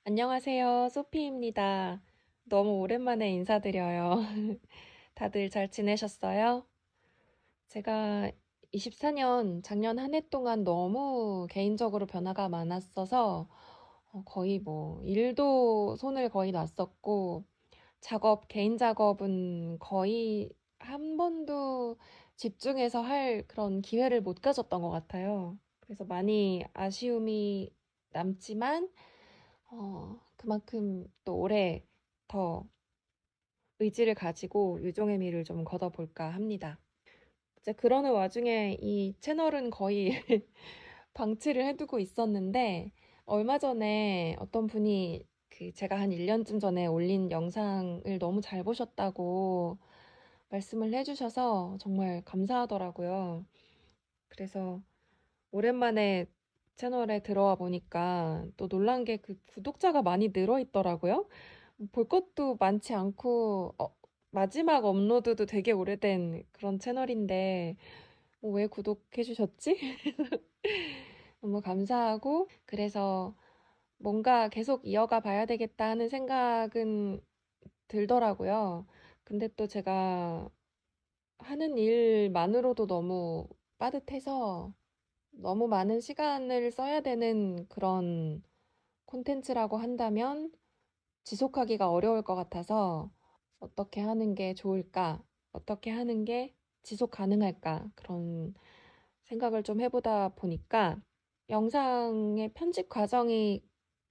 안녕하세요. 소피입니다. 너무 오랜만에 인사드려요. 다들 잘 지내셨어요? 제가 24년 작년 한 해 동안 너무 개인적으로 변화가 많았어서 거의 뭐 일도 손을 거의 놨었고 개인 작업은 거의 한 번도 집중해서 할 그런 기회를 못 가졌던 것 같아요. 그래서 많이 아쉬움이 남지만 그만큼 또 올해 더 의지를 가지고 유종의 미를 좀 걷어볼까 합니다. 이제 그러는 와중에 이 채널은 거의 방치를 해두고 있었는데, 얼마 전에 어떤 분이 제가 한 1년쯤 전에 올린 영상을 너무 잘 보셨다고 말씀을 해주셔서 정말 감사하더라고요. 그래서 오랜만에 채널에 들어와 보니까 또 놀란 게 그 구독자가 많이 늘어 있더라고요. 볼 것도 많지 않고, 마지막 업로드도 되게 오래된 그런 채널인데, 왜 구독해 주셨지? 너무 감사하고, 그래서 뭔가 계속 이어가 봐야 되겠다 하는 생각은 들더라고요. 근데 또 제가 하는 일만으로도 너무 빠듯해서 너무 많은 시간을 써야 되는 그런 콘텐츠라고 한다면 지속하기가 어려울 것 같아서 어떻게 하는 게 좋을까? 어떻게 하는 게 지속 가능할까? 그런 생각을 좀 해보다 보니까 영상의 편집 과정이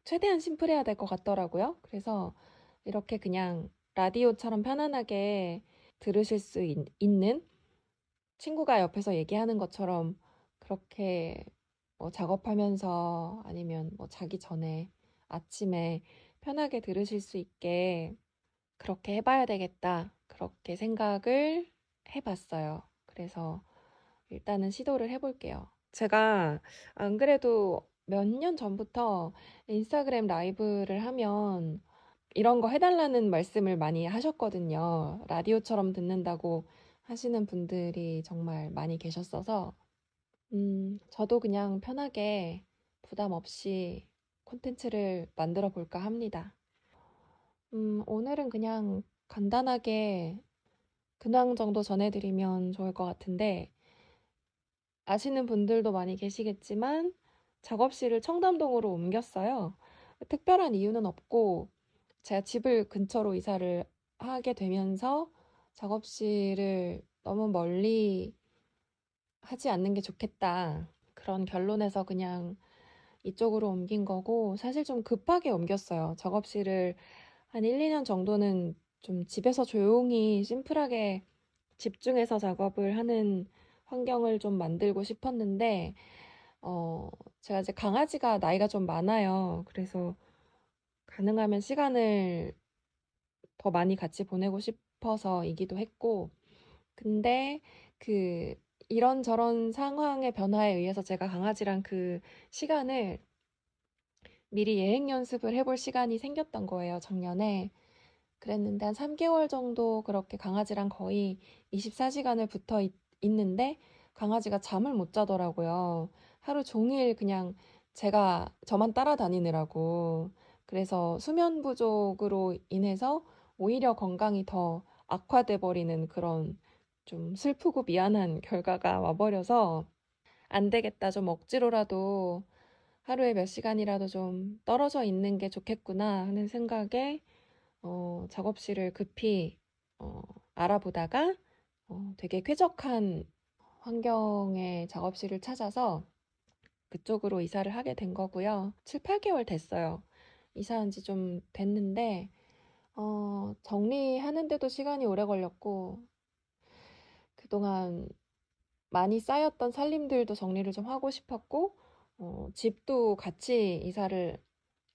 최대한 심플해야 될 것 같더라고요. 그래서 이렇게 그냥 라디오처럼 편안하게 들으실 수 있는 친구가 옆에서 얘기하는 것처럼 그렇게 뭐 작업하면서 아니면 뭐 자기 전에 아침에 편하게 들으실 수 있게 그렇게 해봐야 되겠다. 그렇게 생각을 해봤어요. 그래서 일단은 시도를 해볼게요. 제가 안 그래도 몇 년 전부터 인스타그램 라이브를 하면 이런 거 해달라는 말씀을 많이 하셨거든요. 라디오처럼 듣는다고 하시는 분들이 정말 많이 계셨어서, 저도 그냥 편하게 부담 없이 콘텐츠를 만들어 볼까 합니다. 오늘은 그냥 간단하게 근황 정도 전해드리면 좋을 것 같은데, 아시는 분들도 많이 계시겠지만, 작업실을 청담동으로 옮겼어요. 특별한 이유는 없고, 제가 집을 근처로 이사를 하게 되면서 작업실을 너무 멀리 하지 않는 게 좋겠다. 그런 결론에서 그냥 이쪽으로 옮긴 거고, 사실 좀 급하게 옮겼어요. 작업실을 한 1, 2년 정도는 좀 집에서 조용히 심플하게 집중해서 작업을 하는 환경을 좀 만들고 싶었는데, 어, 제가 이제 강아지가 나이가 좀 많아요. 그래서 가능하면 시간을 더 많이 같이 보내고 싶어서이기도 했고, 근데 그 이런저런 상황의 변화에 의해서 제가 강아지랑 그 시간을 미리 예행 연습을 해볼 시간이 생겼던 거예요, 작년에. 그랬는데 한 3개월 정도 그렇게 강아지랑 거의 24시간을 있는데 강아지가 잠을 못 자더라고요. 하루 종일 그냥 저만 따라다니느라고. 그래서 수면 부족으로 인해서 오히려 건강이 더 악화돼 버리는 그런 좀 슬프고 미안한 결과가 와버려서 안 되겠다. 좀 억지로라도 하루에 몇 시간이라도 좀 떨어져 있는 게 좋겠구나 하는 생각에 작업실을 급히 어, 알아보다가 되게 쾌적한 환경의 작업실을 찾아서 그쪽으로 이사를 하게 된 거고요. 7, 8개월 됐어요. 이사한 지 좀 됐는데 정리하는데도 시간이 오래 걸렸고 그동안 많이 쌓였던 살림들도 정리를 좀 하고 싶었고 집도 같이 이사를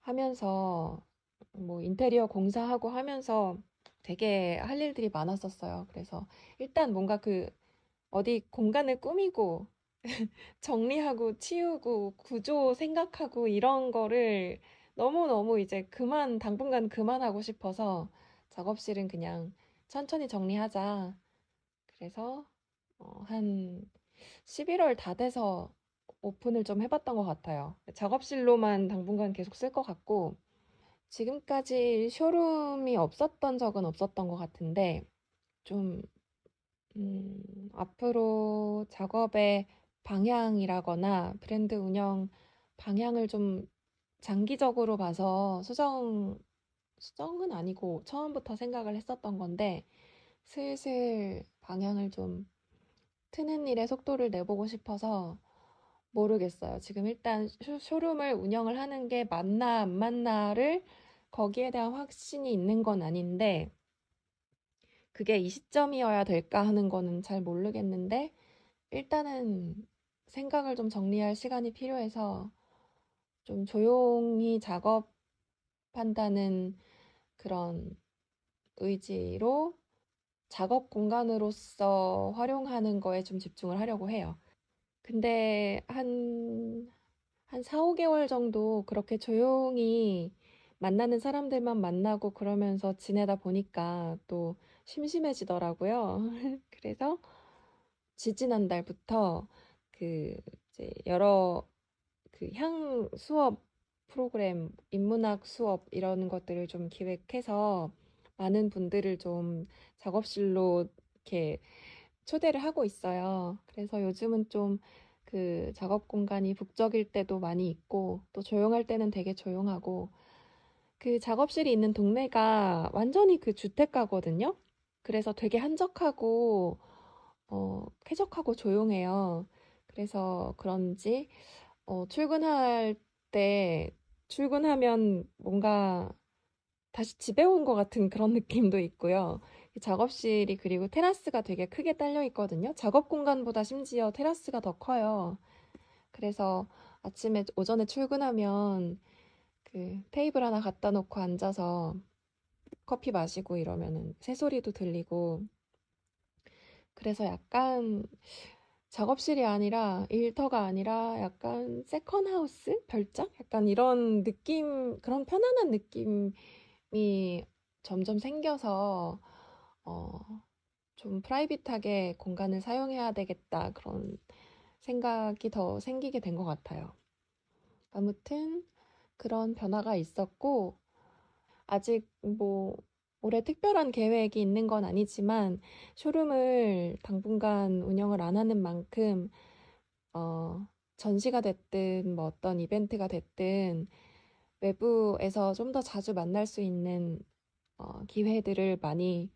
하면서 뭐 인테리어 공사하고 하면서 되게 할 일들이 많았었어요. 그래서 일단 뭔가 어디 공간을 꾸미고 정리하고 치우고 구조 생각하고 이런 거를 너무너무 이제 당분간 그만하고 싶어서 작업실은 그냥 천천히 정리하자. 그래서 한 11월 다 돼서 오픈을 좀 해봤던 것 같아요. 작업실로만 당분간 계속 쓸 것 같고 지금까지 쇼룸이 없었던 적은 없었던 것 같은데, 좀, 앞으로 작업의 방향이라거나 브랜드 운영 방향을 좀 장기적으로 봐서 수정은 아니고 처음부터 생각을 했었던 건데, 슬슬 방향을 좀 트는 일에 속도를 내보고 싶어서 모르겠어요. 지금 일단 쇼룸을 운영을 하는 게 맞나 안 맞나를 거기에 대한 확신이 있는 건 아닌데, 그게 이 시점이어야 될까 하는 거는 잘 모르겠는데, 일단은 생각을 좀 정리할 시간이 필요해서 좀 조용히 작업한다는 그런 의지로 작업 공간으로서 활용하는 거에 좀 집중을 하려고 해요. 근데 한 4, 5개월 정도 그렇게 조용히 만나는 사람들만 만나고 그러면서 지내다 보니까 또 심심해지더라고요. 그래서 지지난달부터 그 이제 여러 그 향 수업 프로그램, 인문학 수업 이런 것들을 좀 기획해서 많은 분들을 좀 작업실로 이렇게 초대를 하고 있어요. 그래서 요즘은 좀 그 작업 공간이 북적일 때도 많이 있고 또 조용할 때는 되게 조용하고 그 작업실이 있는 동네가 완전히 그 주택가거든요. 그래서 되게 한적하고 쾌적하고 조용해요. 그래서 그런지 출근할 때 출근하면 뭔가 다시 집에 온 것 같은 그런 느낌도 있고요. 이 작업실이 그리고 테라스가 되게 크게 딸려 있거든요. 작업 공간보다 심지어 테라스가 더 커요. 그래서 아침에 오전에 출근하면 그 테이블 하나 갖다 놓고 앉아서 커피 마시고 이러면은 새소리도 들리고 그래서 약간 작업실이 아니라 일터가 아니라 약간 세컨하우스? 별장? 약간 이런 느낌, 그런 편안한 느낌이 점점 생겨서 어, 좀 프라이빗하게 공간을 사용해야 되겠다 그런 생각이 더 생기게 된 것 같아요. 아무튼 그런 변화가 있었고 아직 뭐 올해 특별한 계획이 있는 건 아니지만 쇼룸을 당분간 운영을 안 하는 만큼 어, 전시가 됐든 뭐 어떤 이벤트가 됐든 외부에서 좀 더 자주 만날 수 있는 기회들을 많이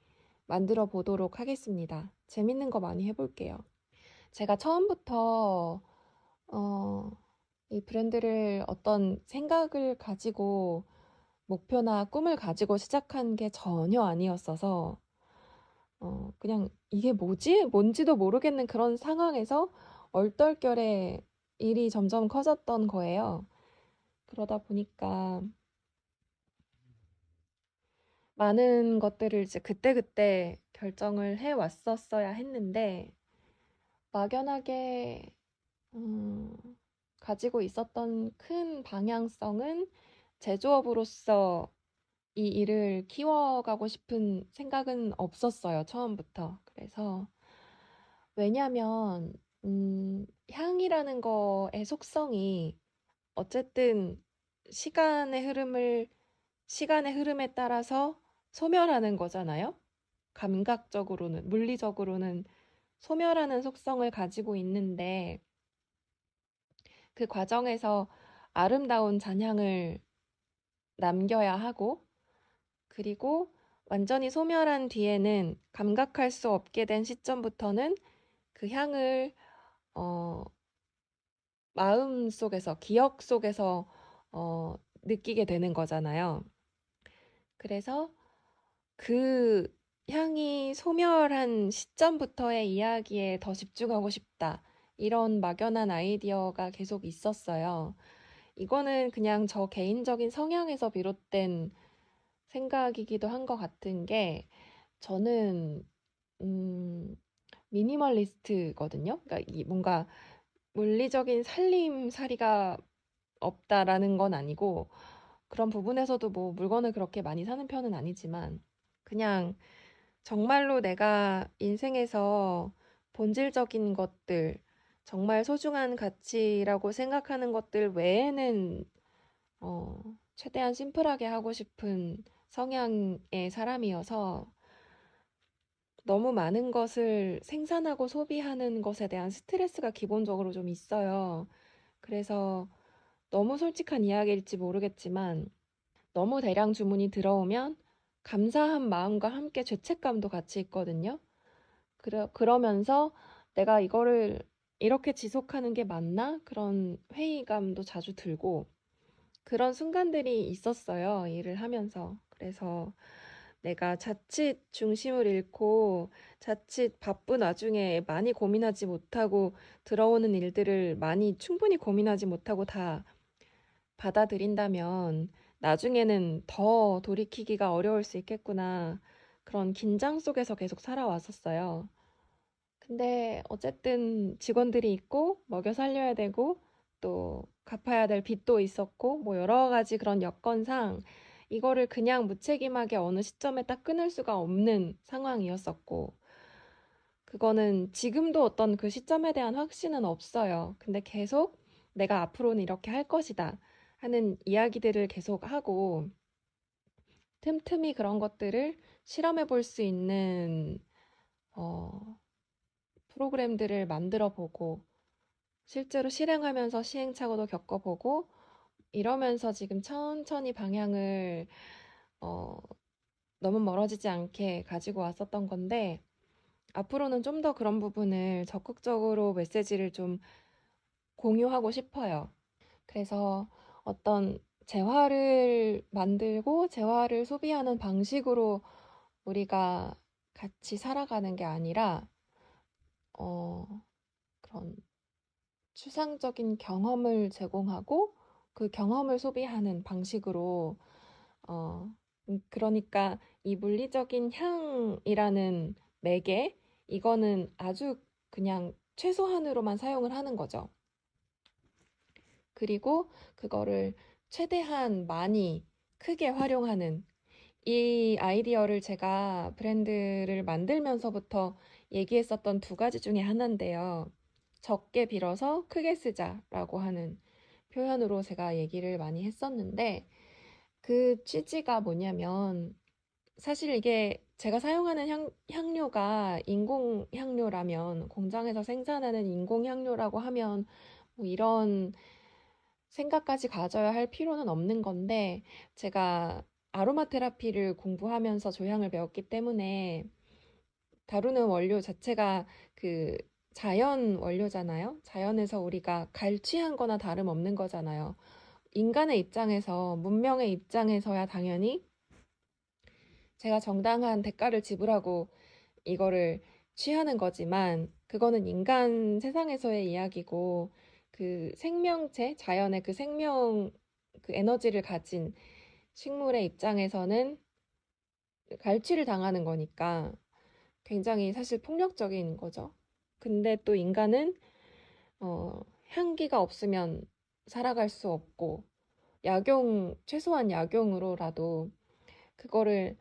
만들어 보도록 하겠습니다. 재밌는 거 많이 해볼게요. 제가 처음부터 어, 이 브랜드를 어떤 생각을 가지고 목표나 꿈을 가지고 시작한 게 전혀 아니었어서 그냥 이게 뭐지? 뭔지도 모르겠는 그런 상황에서 얼떨결에 일이 점점 커졌던 거예요. 그러다 보니까 많은 것들을 이제 그때그때 결정을 해 왔었어야 했는데 막연하게 음, 가지고 있었던 큰 방향성은 제조업으로서 이 일을 키워가고 싶은 생각은 없었어요, 처음부터. 그래서, 왜냐면, 향이라는 거의 속성이 어쨌든 시간의 흐름을, 시간의 흐름에 따라서 소멸하는 거잖아요? 감각적으로는, 물리적으로는 소멸하는 속성을 가지고 있는데, 그 과정에서 아름다운 잔향을 남겨야 하고, 그리고 완전히 소멸한 뒤에는 감각할 수 없게 된 시점부터는 그 향을 어, 마음 속에서, 기억 속에서 느끼게 되는 거잖아요. 그래서 그 향이 소멸한 시점부터의 이야기에 더 집중하고 싶다. 이런 막연한 아이디어가 계속 있었어요. 이거는 그냥 저 개인적인 성향에서 비롯된 생각이기도 한 것 같은 게 저는 음, 미니멀리스트거든요. 그러니까 이 뭔가 물리적인 살림살이가 없다라는 건 아니고 그런 부분에서도 뭐 물건을 그렇게 많이 사는 편은 아니지만 그냥 정말로 내가 인생에서 본질적인 것들, 정말 소중한 가치라고 생각하는 것들 외에는 최대한 심플하게 하고 싶은 성향의 사람이어서 너무 많은 것을 생산하고 소비하는 것에 대한 스트레스가 기본적으로 좀 있어요. 그래서 너무 솔직한 이야기일지 모르겠지만 너무 대량 주문이 들어오면 감사한 마음과 함께 죄책감도 같이 있거든요. 그러면서 내가 이거를 이렇게 지속하는 게 맞나? 그런 회의감도 자주 들고 그런 순간들이 있었어요. 일을 하면서. 그래서 내가 자칫 중심을 잃고 자칫 바쁜 와중에 많이 고민하지 못하고 들어오는 일들을 많이 충분히 고민하지 못하고 다 받아들인다면 나중에는 더 돌이키기가 어려울 수 있겠구나. 그런 긴장 속에서 계속 살아왔었어요. 근데 어쨌든 직원들이 있고 먹여 살려야 되고 또 갚아야 될 빚도 있었고 뭐 여러 가지 그런 여건상 이거를 그냥 무책임하게 어느 시점에 딱 끊을 수가 없는 상황이었었고 그거는 지금도 어떤 그 시점에 대한 확신은 없어요. 근데 계속 내가 앞으로는 이렇게 할 것이다 하는 이야기들을 계속 하고 틈틈이 그런 것들을 실험해 볼 수 있는 어, 프로그램들을 만들어 보고 실제로 실행하면서 시행착오도 겪어보고 이러면서 지금 천천히 방향을 어, 너무 멀어지지 않게 가지고 왔었던 건데 앞으로는 좀 더 그런 부분을 적극적으로 메시지를 좀 공유하고 싶어요. 그래서 어떤 재화를 만들고 재화를 소비하는 방식으로 우리가 같이 살아가는 게 아니라 어, 그런 추상적인 경험을 제공하고 그 경험을 소비하는 방식으로 어, 그러니까 이 물리적인 향이라는 매개 이거는 아주 그냥 최소한으로만 사용을 하는 거죠. 그리고 그거를 최대한 많이 크게 활용하는 이 아이디어를 제가 브랜드를 만들면서부터 얘기했었던 두 가지 중에 하나인데요. 적게 빌어서 크게 쓰자라고 하는 표현으로 제가 얘기를 많이 했었는데 그 취지가 뭐냐면 사실 이게 제가 사용하는 향료가 인공 향료라면 공장에서 생산하는 인공 향료라고 하면 뭐 이런 생각까지 가져야 할 필요는 없는 건데 제가 아로마 테라피를 공부하면서 조향을 배웠기 때문에 다루는 원료 자체가 그 자연 원료잖아요. 자연에서 우리가 갈취한 거나 다름없는 거잖아요. 인간의 입장에서, 문명의 입장에서야 당연히 제가 정당한 대가를 지불하고 이거를 취하는 거지만 그거는 인간 세상에서의 이야기고 그 생명체, 자연의 그 생명, 그 에너지를 가진 식물의 입장에서는 갈취를 당하는 거니까 굉장히 사실 폭력적인 거죠. 근데 또 인간은 향기가 없으면 살아갈 수 없고 최소한 약용으로라도 그거를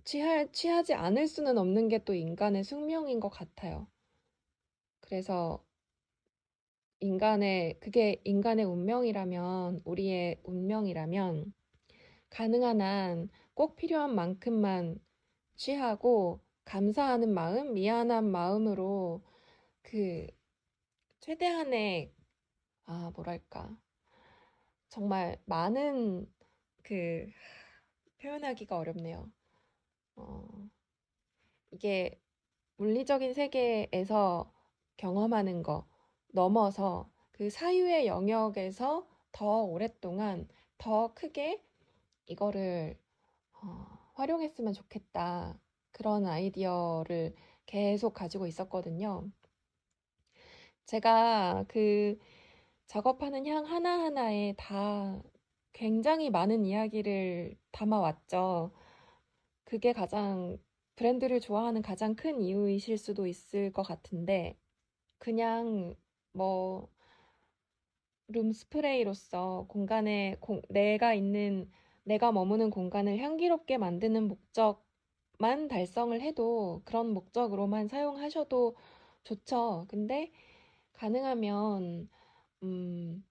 취하지 않을 수는 없는 게 또 인간의 숙명인 것 같아요. 그래서 그게 인간의 운명이라면, 우리의 운명이라면, 가능한 한 꼭 필요한 만큼만 취하고, 감사하는 마음, 미안한 마음으로 그 최대한의, 뭐랄까, 정말 많은 그 표현하기가 어렵네요. 어, 이게 물리적인 세계에서 경험하는 거 넘어서 그 사유의 영역에서 더 오랫동안 더 크게 이거를 활용했으면 좋겠다. 그런 아이디어를 계속 가지고 있었거든요. 제가 그 작업하는 향 하나하나에 다 굉장히 많은 이야기를 담아왔죠. 그게 가장 브랜드를 좋아하는 가장 큰 이유이실 수도 있을 것 같은데, 그냥 뭐, 룸 스프레이로서 내가 머무는 공간을 향기롭게 만드는 목적만 달성을 해도 그런 목적으로만 사용하셔도 좋죠. 근데 가능하면, 음,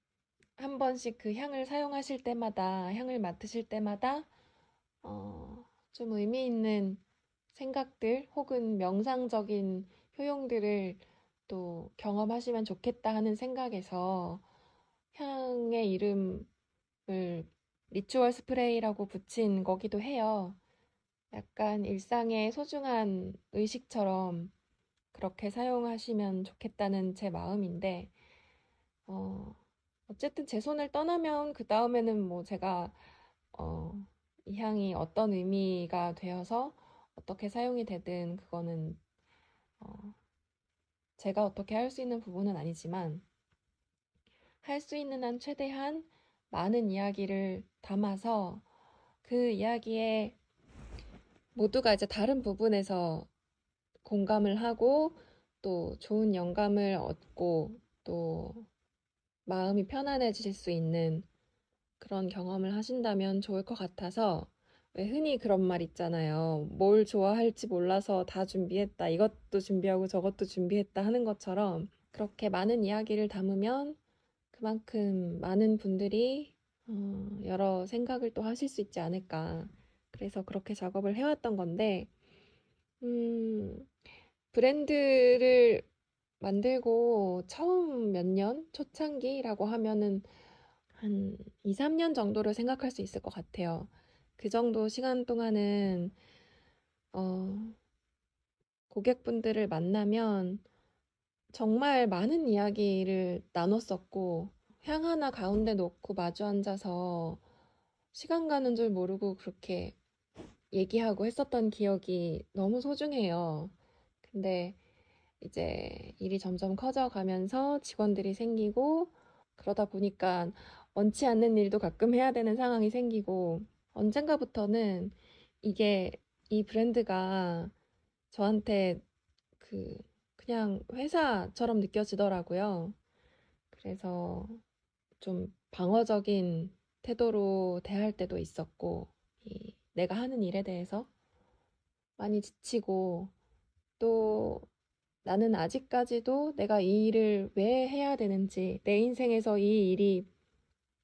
한 번씩 그 향을 사용하실 때마다, 향을 맡으실 때마다, 좀 의미 있는 생각들 혹은 명상적인 효용들을 또 경험하시면 좋겠다 하는 생각에서 향의 이름을 리추얼 스프레이라고 붙인 거기도 해요. 약간 일상의 소중한 의식처럼 그렇게 사용하시면 좋겠다는 제 마음인데, 어, 어쨌든 제 손을 떠나면 그 다음에는 뭐 제가, 어, 이 향이 어떤 의미가 되어서 어떻게 사용이 되든 그거는, 어, 제가 어떻게 할 수 있는 부분은 아니지만, 할 수 있는 한 최대한 많은 이야기를 담아서 그 이야기에 모두가 이제 다른 부분에서 공감을 하고 또 좋은 영감을 얻고 또 마음이 편안해지실 수 있는 그런 경험을 하신다면 좋을 것 같아서 왜 흔히 그런 말 있잖아요. 뭘 좋아할지 몰라서 다 준비했다. 이것도 준비하고 저것도 준비했다 하는 것처럼 그렇게 많은 이야기를 담으면 그만큼 많은 분들이 여러 생각을 또 하실 수 있지 않을까. 그래서 그렇게 작업을 해왔던 건데, 음, 브랜드를 만들고 처음 몇 년? 초창기라고 하면은 한 2, 3년 정도를 생각할 수 있을 것 같아요. 그 정도 시간 동안은, 어, 고객분들을 만나면 정말 많은 이야기를 나눴었고, 향 하나 가운데 놓고 마주 앉아서 시간 가는 줄 모르고 그렇게 얘기하고 했었던 기억이 너무 소중해요. 근데 이제 일이 점점 커져가면서 직원들이 생기고 그러다 보니까 원치 않는 일도 가끔 해야 되는 상황이 생기고 언젠가부터는 이게 이 브랜드가 저한테 그 그냥 회사처럼 느껴지더라고요. 그래서 좀 방어적인 태도로 대할 때도 있었고 내가 하는 일에 대해서 많이 지치고 또 나는 아직까지도 내가 이 일을 왜 해야 되는지, 내 인생에서 이 일이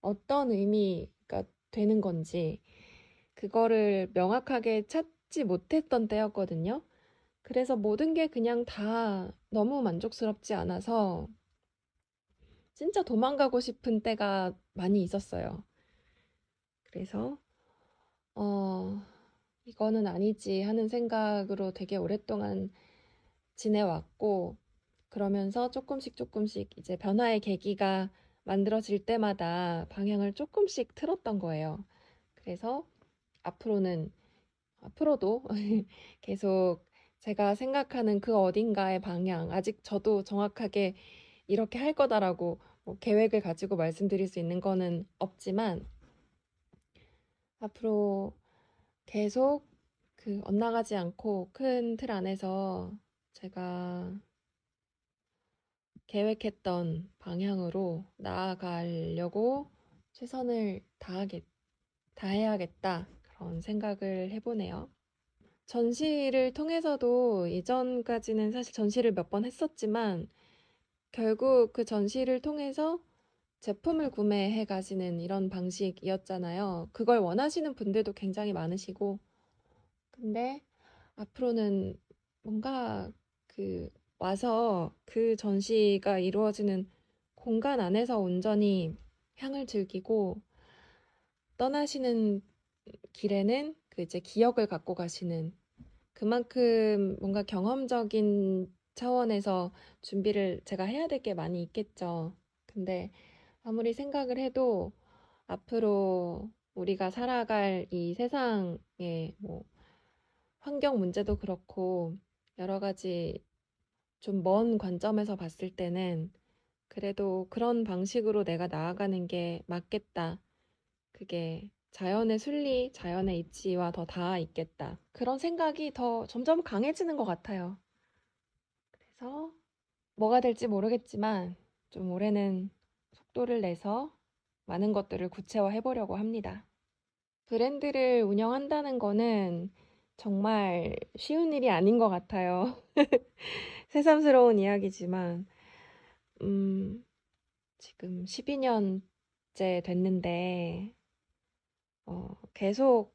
어떤 의미가 되는 건지, 그거를 명확하게 찾지 못했던 때였거든요. 그래서 모든 게 그냥 다 너무 만족스럽지 않아서 진짜 도망가고 싶은 때가 많이 있었어요. 그래서, 어, 이거는 아니지 하는 생각으로 되게 오랫동안 지내왔고, 그러면서 조금씩 조금씩 이제 변화의 계기가 만들어질 때마다 방향을 조금씩 틀었던 거예요. 그래서 앞으로는, 앞으로도 계속 제가 생각하는 그 어딘가의 방향, 아직 저도 정확하게 이렇게 할 거다라고 뭐 계획을 가지고 말씀드릴 수 있는 거는 없지만, 앞으로 계속 그 엇나가지 않고 큰 틀 안에서 제가 계획했던 방향으로 나아가려고 최선을 다해야겠다. 그런 생각을 해보네요. 전시를 통해서도 이전까지는 사실 전시를 몇 번 했었지만 결국 그 전시를 통해서 제품을 구매해 가시는 이런 방식이었잖아요. 그걸 원하시는 분들도 굉장히 많으시고 근데 앞으로는 뭔가 그 와서 그 전시가 이루어지는 공간 안에서 온전히 향을 즐기고 떠나시는 길에는 그 이제 기억을 갖고 가시는 그만큼 뭔가 경험적인 차원에서 준비를 제가 해야 될 게 많이 있겠죠. 근데 아무리 생각을 해도 앞으로 우리가 살아갈 이 세상에 뭐 환경 문제도 그렇고 여러 가지 좀 먼 관점에서 봤을 때는 그래도 그런 방식으로 내가 나아가는 게 맞겠다. 그게 자연의 순리, 자연의 이치와 더 닿아 있겠다. 그런 생각이 더 점점 강해지는 것 같아요. 그래서 뭐가 될지 모르겠지만 좀 올해는 속도를 내서 많은 것들을 구체화해 보려고 합니다. 브랜드를 운영한다는 거는 정말 쉬운 일이 아닌 것 같아요. 새삼스러운 이야기지만, 음, 지금 12년 10년째 됐는데, 계속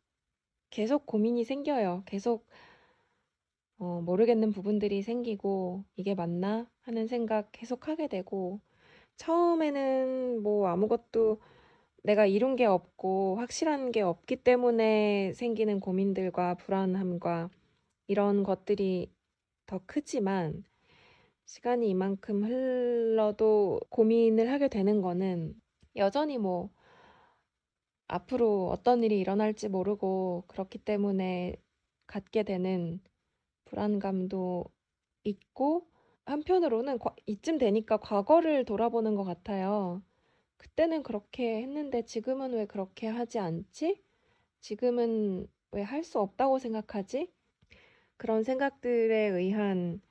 고민이 생겨요. 계속, 모르겠는 부분들이 생기고, 이게 맞나? 하는 생각 계속 하게 되고, 처음에는 뭐 아무것도 내가 이룬 게 없고, 확실한 게 없기 때문에 생기는 고민들과 불안함과 이런 것들이 더 크지만, 시간이 이만큼 흘러도 고민을 하게 되는 거는 여전히 뭐 앞으로 어떤 일이 일어날지 모르고 그렇기 때문에 갖게 되는 불안감도 있고 한편으로는 이쯤 되니까 과거를 돌아보는 것 같아요. 그때는 그렇게 했는데 지금은 왜 그렇게 하지 않지? 지금은 왜 할 수 없다고 생각하지? 그런 생각들에 의한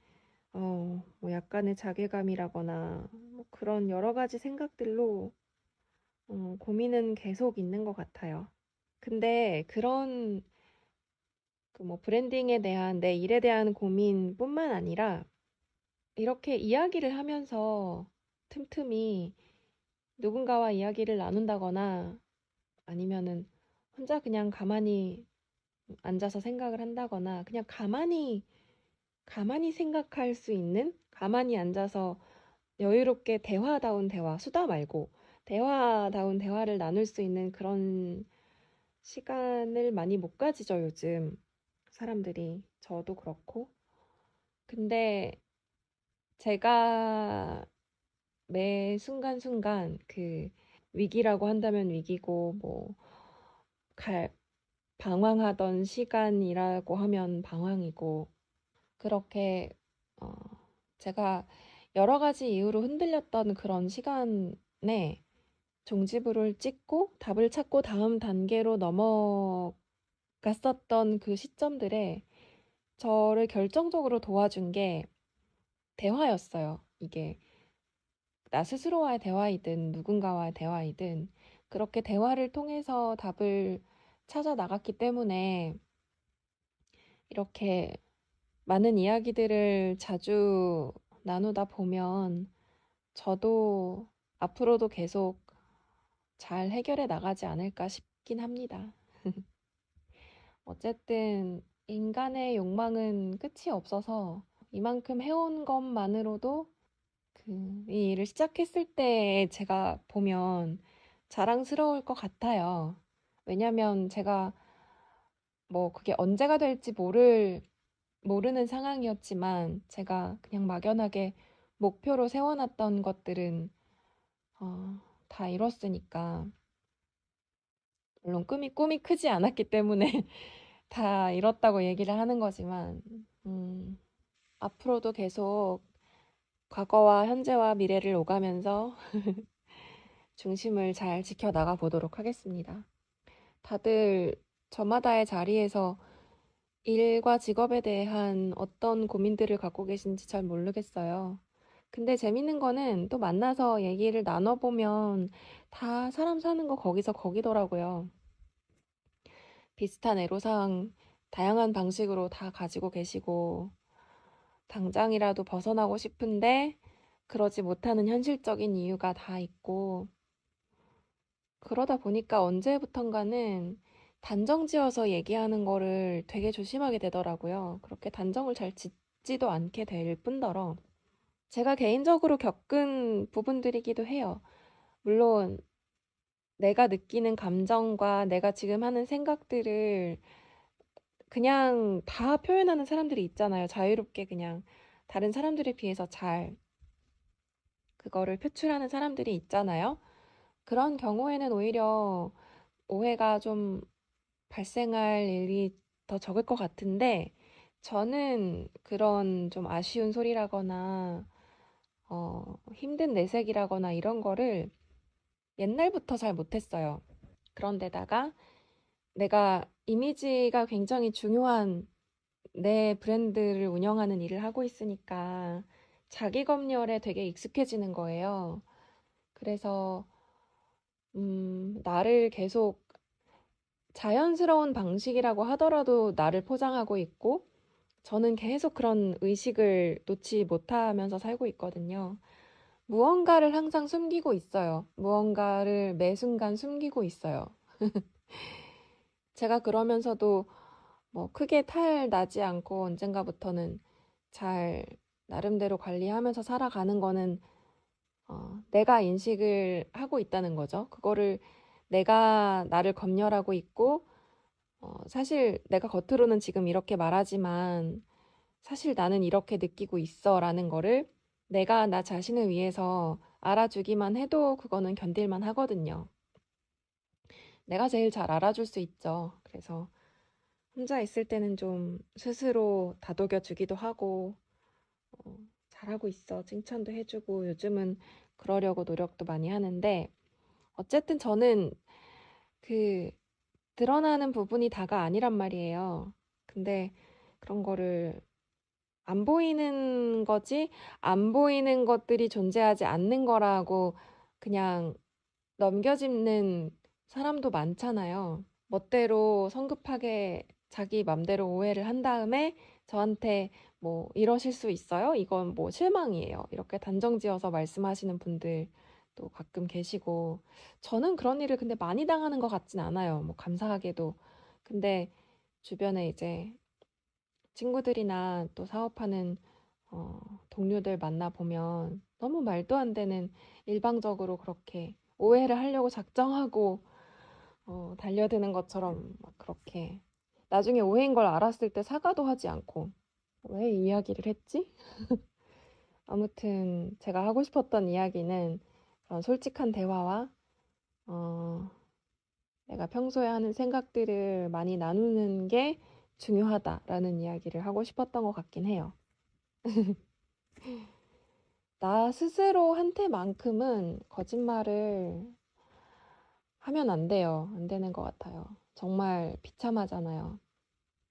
뭐 약간의 자괴감이라거나 뭐 그런 여러 가지 생각들로 고민은 계속 있는 것 같아요. 근데 그런 그 뭐 브랜딩에 대한 내 일에 대한 고민뿐만 아니라 이렇게 이야기를 하면서 틈틈이 누군가와 이야기를 나눈다거나 아니면은 혼자 그냥 가만히 앉아서 생각을 한다거나 그냥 가만히 생각할 수 있는 가만히 앉아서 여유롭게 대화다운 대화, 수다 말고 대화다운 대화를 나눌 수 있는 그런 시간을 많이 못 가지죠, 요즘 사람들이. 저도 그렇고. 근데 제가 매 순간순간 그 위기라고 한다면 위기고, 뭐, 갈, 방황하던 시간이라고 하면 방황이고, 그렇게, 어, 제가 여러 가지 이유로 흔들렸던 그런 시간에 종지부를 찍고 답을 찾고 다음 단계로 넘어갔었던 그 시점들에 저를 결정적으로 도와준 게 대화였어요. 이게 나 스스로와의 대화이든 누군가와의 대화이든 그렇게 대화를 통해서 답을 찾아 나갔기 때문에 이렇게 많은 이야기들을 자주 나누다 보면 저도 앞으로도 계속 잘 해결해 나가지 않을까 싶긴 합니다. 어쨌든 인간의 욕망은 끝이 없어서 이만큼 해온 것만으로도 이 일을 시작했을 때 제가 보면 자랑스러울 것 같아요. 왜냐면 제가 뭐 그게 언제가 될지 모르는 상황이었지만 제가 그냥 막연하게 목표로 세워놨던 것들은 다 이뤘으니까. 물론 꿈이 크지 않았기 때문에 다 이뤘다고 얘기를 하는 거지만, 앞으로도 계속 과거와 현재와 미래를 오가면서 중심을 잘 지켜나가 보도록 하겠습니다. 다들 저마다의 자리에서 일과 직업에 대한 어떤 고민들을 갖고 계신지 잘 모르겠어요. 근데 재밌는 거는 또 만나서 얘기를 나눠보면 다 사람 사는 거 거기서 거기더라고요. 비슷한 애로사항 다양한 방식으로 다 가지고 계시고 당장이라도 벗어나고 싶은데 그러지 못하는 현실적인 이유가 다 있고 그러다 보니까 언제부턴가는 단정 지어서 얘기하는 거를 되게 조심하게 되더라고요. 그렇게 단정을 잘 짓지도 않게 될 뿐더러 제가 개인적으로 겪은 부분들이기도 해요. 물론 내가 느끼는 감정과 내가 지금 하는 생각들을 그냥 다 표현하는 사람들이 있잖아요. 자유롭게 그냥 다른 사람들에 비해서 잘 그거를 표출하는 사람들이 있잖아요. 그런 경우에는 오히려 오해가 좀 발생할 일이 더 적을 것 같은데, 저는 그런 좀 아쉬운 소리라거나, 힘든 내색이라거나 이런 거를 옛날부터 잘 못했어요. 그런데다가 내가 이미지가 굉장히 중요한 내 브랜드를 운영하는 일을 하고 있으니까 자기 검열에 되게 익숙해지는 거예요. 그래서, 나를 계속 자연스러운 방식이라고 하더라도 나를 포장하고 있고, 저는 계속 그런 의식을 놓지 못하면서 살고 있거든요. 무언가를 항상 숨기고 있어요. 무언가를 매 순간 숨기고 있어요. 제가 그러면서도 뭐 크게 탈 나지 않고 언젠가부터는 잘 나름대로 관리하면서 살아가는 거는 내가 인식을 하고 있다는 거죠. 그거를 내가 나를 검열하고 있고 사실 내가 겉으로는 지금 이렇게 말하지만 사실 나는 이렇게 느끼고 있어라는 거를 내가 나 자신을 위해서 알아주기만 해도 그거는 견딜만 하거든요. 내가 제일 잘 알아줄 수 있죠. 그래서 혼자 있을 때는 좀 스스로 다독여 주기도 하고, 잘하고 있어. 칭찬도 해주고, 요즘은 그러려고 노력도 많이 하는데, 어쨌든 저는 그 드러나는 부분이 다가 아니란 말이에요. 근데 그런 거를 안 보이는 거지, 안 보이는 것들이 존재하지 않는 거라고 그냥 넘겨짚는 사람도 많잖아요. 멋대로 성급하게 자기 맘대로 오해를 한 다음에 저한테 뭐 이러실 수 있어요? 이건 뭐 실망이에요. 이렇게 단정지어서 말씀하시는 분들도 가끔 계시고 저는 그런 일을 근데 많이 당하는 것 같진 않아요. 뭐 감사하게도. 근데 주변에 이제 친구들이나 또 사업하는 어, 동료들 만나보면 너무 말도 안 되는 일방적으로 그렇게 오해를 하려고 작정하고 달려드는 것처럼 막 그렇게 나중에 오해인 걸 알았을 때 사과도 하지 않고 왜 이 이야기를 했지? 아무튼 제가 하고 싶었던 이야기는 그런 솔직한 대화와 어, 내가 평소에 하는 생각들을 많이 나누는 게 중요하다라는 이야기를 하고 싶었던 것 같긴 해요. 나 스스로한테만큼은 거짓말을 하면 안 돼요. 안 되는 것 같아요. 정말 비참하잖아요.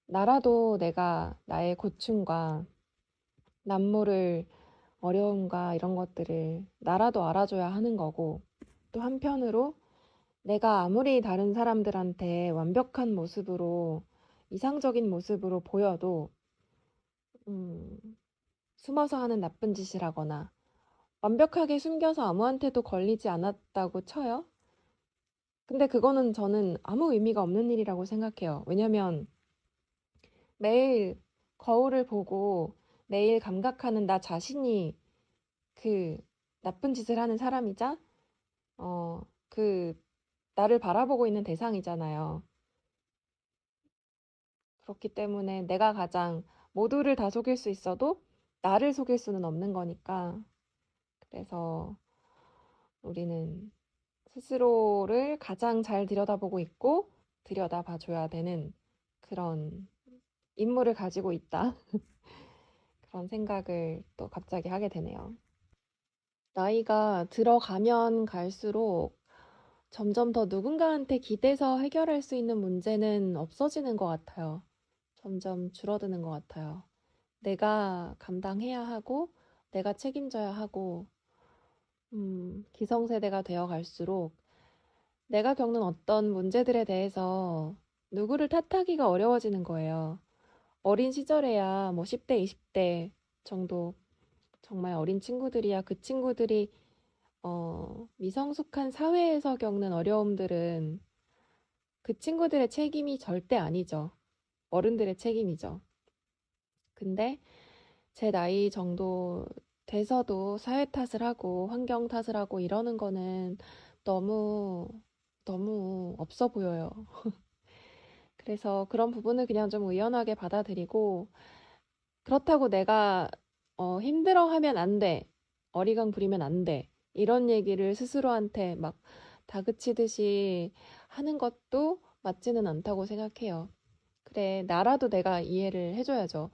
나라도 내가 나의 고충과 남모를 어려움과 이런 것들을 나라도 알아줘야 하는 거고, 또 한편으로 내가 아무리 다른 사람들한테 완벽한 모습으로, 이상적인 모습으로 보여도, 음, 숨어서 하는 나쁜 짓을 하거나, 완벽하게 숨겨서 아무한테도 걸리지 않았다고 쳐요. 근데 그거는 저는 아무 의미가 없는 일이라고 생각해요. 왜냐면 매일 거울을 보고 매일 감각하는 나 자신이 그 나쁜 짓을 하는 사람이자, 그 나를 바라보고 있는 대상이잖아요. 그렇기 때문에 내가 가장 모두를 다 속일 수 있어도 나를 속일 수는 없는 거니까. 그래서 우리는 스스로를 가장 잘 들여다보고 있고 들여다봐 줘야 되는 그런 임무를 가지고 있다. 그런 생각을 또 갑자기 하게 되네요. 나이가 들어가면 갈수록 점점 더 누군가한테 기대서 해결할 수 있는 문제는 없어지는 것 같아요. 점점 줄어드는 것 같아요. 내가 감당해야 하고, 내가 책임져야 하고, 기성세대가 되어 갈수록 내가 겪는 어떤 문제들에 대해서 누구를 탓하기가 어려워지는 거예요. 어린 시절에야 뭐 10대, 20대 정도 정말 어린 친구들이야 그 친구들이 미성숙한 사회에서 겪는 어려움들은 그 친구들의 책임이 절대 아니죠. 어른들의 책임이죠. 근데 제 나이 정도 돼서도 사회 탓을 하고 환경 탓을 하고 이러는 거는 너무 너무 없어 보여요. 그래서 그런 부분을 그냥 좀 의연하게 받아들이고 그렇다고 내가 힘들어하면 안 돼. 어리광 부리면 안 돼. 이런 얘기를 스스로한테 막 다그치듯이 하는 것도 맞지는 않다고 생각해요. 그래, 나라도 내가 이해를 해줘야죠.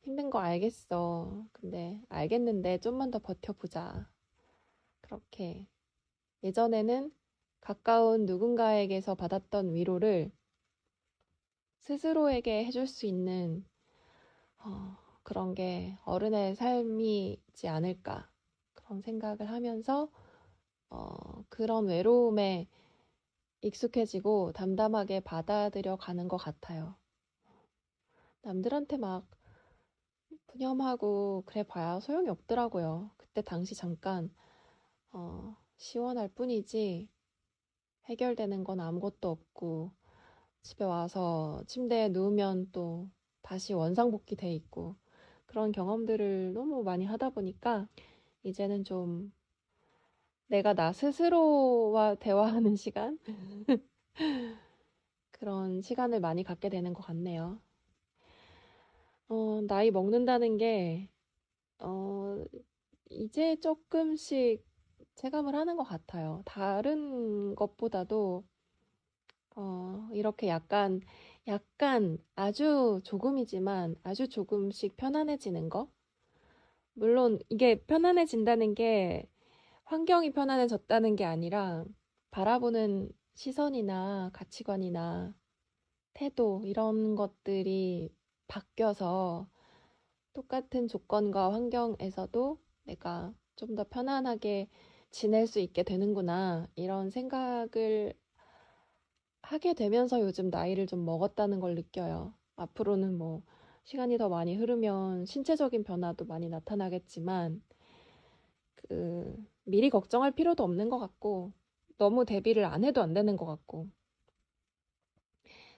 힘든 거 알겠어. 근데 알겠는데 좀만 더 버텨보자. 그렇게 예전에는 가까운 누군가에게서 받았던 위로를 스스로에게 해줄 수 있는 그런 게 어른의 삶이지 않을까. 그런 생각을 하면서 그런 외로움에 익숙해지고 담담하게 받아들여 가는 것 같아요. 남들한테 막 푸념하고 그래 봐야 소용이 없더라고요. 그때 당시 잠깐 시원할 뿐이지 해결되는 건 아무것도 없고 집에 와서 침대에 누우면 또 다시 원상복귀 돼 있고 그런 경험들을 너무 많이 하다 보니까 이제는 좀 내가 나 스스로와 대화하는 시간? 그런 시간을 많이 갖게 되는 것 같네요. 나이 먹는다는 게, 어, 이제 조금씩 체감을 하는 것 같아요. 다른 것보다도, 이렇게 약간 아주 조금이지만 아주 조금씩 편안해지는 거? 물론 이게 편안해진다는 게 환경이 편안해졌다는 게 아니라 바라보는 시선이나 가치관이나 태도 이런 것들이 바뀌어서 똑같은 조건과 환경에서도 내가 좀 더 편안하게 지낼 수 있게 되는구나 이런 생각을 하게 되면서 요즘 나이를 좀 먹었다는 걸 느껴요. 앞으로는 뭐 시간이 더 많이 흐르면 신체적인 변화도 많이 나타나겠지만 그 미리 걱정할 필요도 없는 것 같고 너무 대비를 안 해도 안 되는 것 같고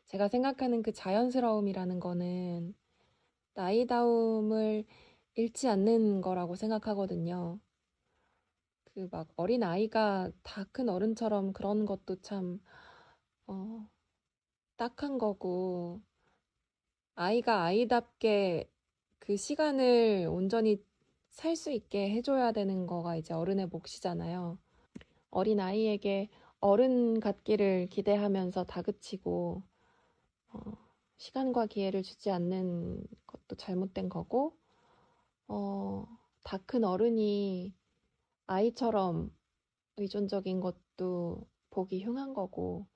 제가 생각하는 그 자연스러움이라는 거는 나이다움을 잃지 않는 거라고 생각하거든요. 그 막 어린 아이가 다 큰 어른처럼 그런 것도 참 어, 딱한 거고 아이가 아이답게 그 시간을 온전히 살 수 있게 해줘야 되는 거가 이제 어른의 몫이잖아요. 어린 아이에게 어른 같기를 기대하면서 다그치고 어, 시간과 기회를 주지 않는 것도 잘못된 거고 어, 다 큰 어른이 아이처럼 의존적인 것도 보기 흉한 거고,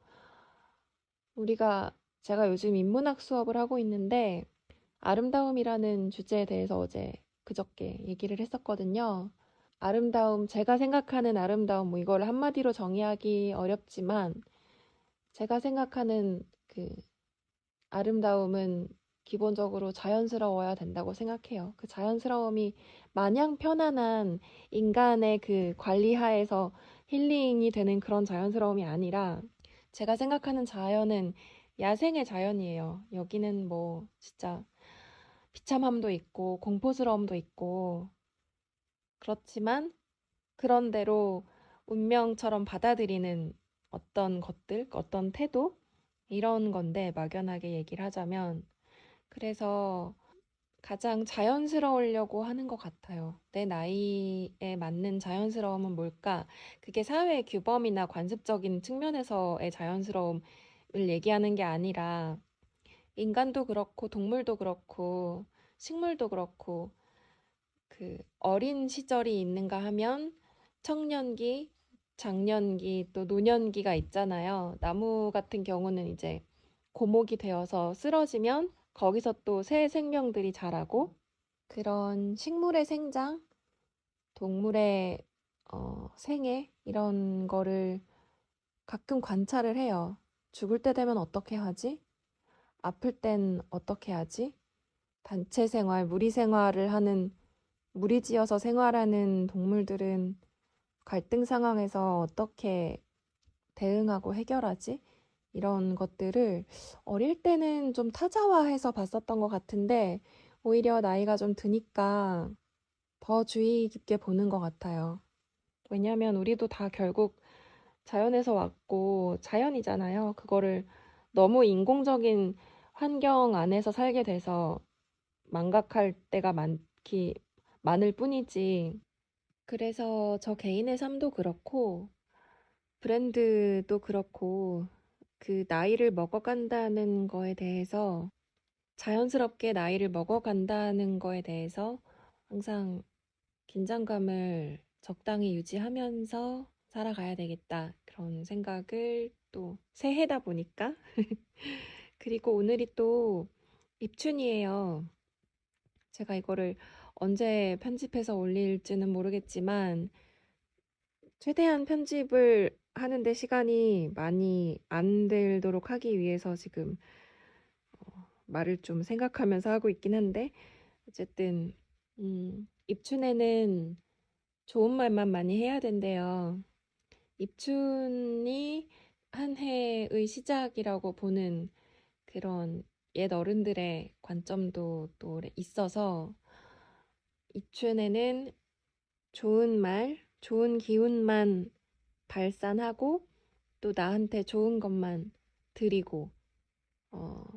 제가 요즘 인문학 수업을 하고 있는데, 아름다움이라는 주제에 대해서 어제 그저께 얘기를 했었거든요. 제가 생각하는 아름다움, 뭐 이걸 한마디로 정의하기 어렵지만, 제가 생각하는 그 아름다움은 기본적으로 자연스러워야 된다고 생각해요. 그 자연스러움이 마냥 편안한 인간의 그 관리하에서 힐링이 되는 그런 자연스러움이 아니라 제가 생각하는 자연은 야생의 자연이에요. 여기는 뭐 진짜 비참함도 있고 공포스러움도 있고 그렇지만 그런대로 운명처럼 받아들이는 어떤 것들, 어떤 태도 이런 건데 막연하게 얘기를 하자면 그래서 가장 자연스러우려고 하는 것 같아요. 내 나이에 맞는 자연스러움은 뭘까? 그게 사회의 규범이나 관습적인 측면에서의 자연스러움을 얘기하는 게 아니라 인간도 그렇고 동물도 그렇고 식물도 그렇고 그 어린 시절이 있는가 하면 청년기, 장년기, 또 노년기가 있잖아요. 나무 같은 경우는 이제 고목이 되어서 쓰러지면 거기서 또 새 생명들이 자라고 그런 식물의 생장, 동물의 생애 이런 거를 가끔 관찰을 해요. 죽을 때 되면 어떻게 하지? 아플 땐 어떻게 하지? 단체 생활, 무리 생활을 하는 무리지어서 생활하는 동물들은 갈등 상황에서 어떻게 대응하고 해결하지? 이런 것들을 어릴 때는 좀 타자화해서 봤었던 것 같은데 오히려 나이가 좀 드니까 더 주의 깊게 보는 것 같아요. 왜냐하면 우리도 다 결국 자연에서 왔고 자연이잖아요. 그거를 너무 인공적인 환경 안에서 살게 돼서 망각할 때가 많을 뿐이지. 그래서 저 개인의 삶도 그렇고 브랜드도 그렇고 그 나이를 먹어간다는 거에 대해서 자연스럽게 나이를 먹어간다는 거에 대해서 항상 긴장감을 적당히 유지하면서 살아가야 되겠다. 그런 생각을 또 새해다 보니까. 그리고 오늘이 또 입춘이에요. 제가 이거를 언제 편집해서 올릴지는 모르겠지만 최대한 편집을 하는데 시간이 많이 안 들도록 하기 위해서 지금 말을 좀 생각하면서 하고 있긴 한데 어쨌든 입춘에는 좋은 말만 많이 해야 된대요. 입춘이 한 해의 시작이라고 보는 그런 옛 어른들의 관점도 또 있어서 입춘에는 좋은 말, 좋은 기운만 발산하고 또 나한테 좋은 것만 드리고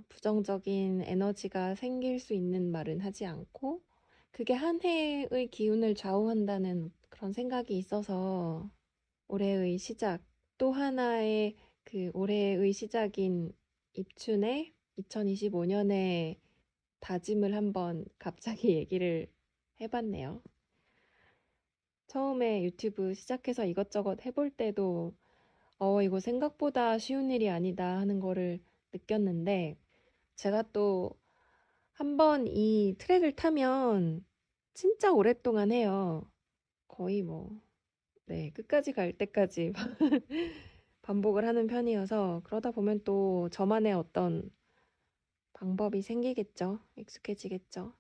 부정적인 에너지가 생길 수 있는 말은 하지 않고 그게 한 해의 기운을 좌우한다는 그런 생각이 있어서 올해의 시작, 또 하나의 그 올해의 시작인 입춘에 2025년에 다짐을 한번 갑자기 얘기를 해봤네요. 처음에 유튜브 시작해서 이것저것 해볼 때도 이거 생각보다 쉬운 일이 아니다 하는 거를 느꼈는데 제가 또 한번 이 트랙을 타면 진짜 오랫동안 해요. 거의 뭐, 네, 끝까지 갈 때까지 반복을 하는 편이어서 그러다 보면 또 저만의 어떤 방법이 생기겠죠. 익숙해지겠죠.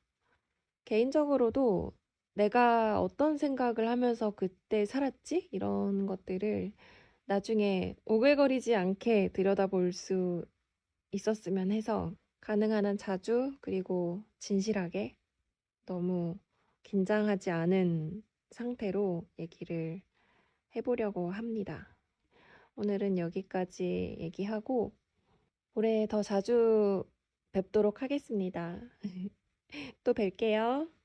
개인적으로도 내가 어떤 생각을 하면서 그때 살았지? 이런 것들을 나중에 오글거리지 않게 들여다볼 수 있었으면 해서 가능한 한 자주 그리고 진실하게 너무 긴장하지 않은 상태로 얘기를 해보려고 합니다. 오늘은 여기까지 얘기하고 올해 더 자주 뵙도록 하겠습니다. 또 뵐게요.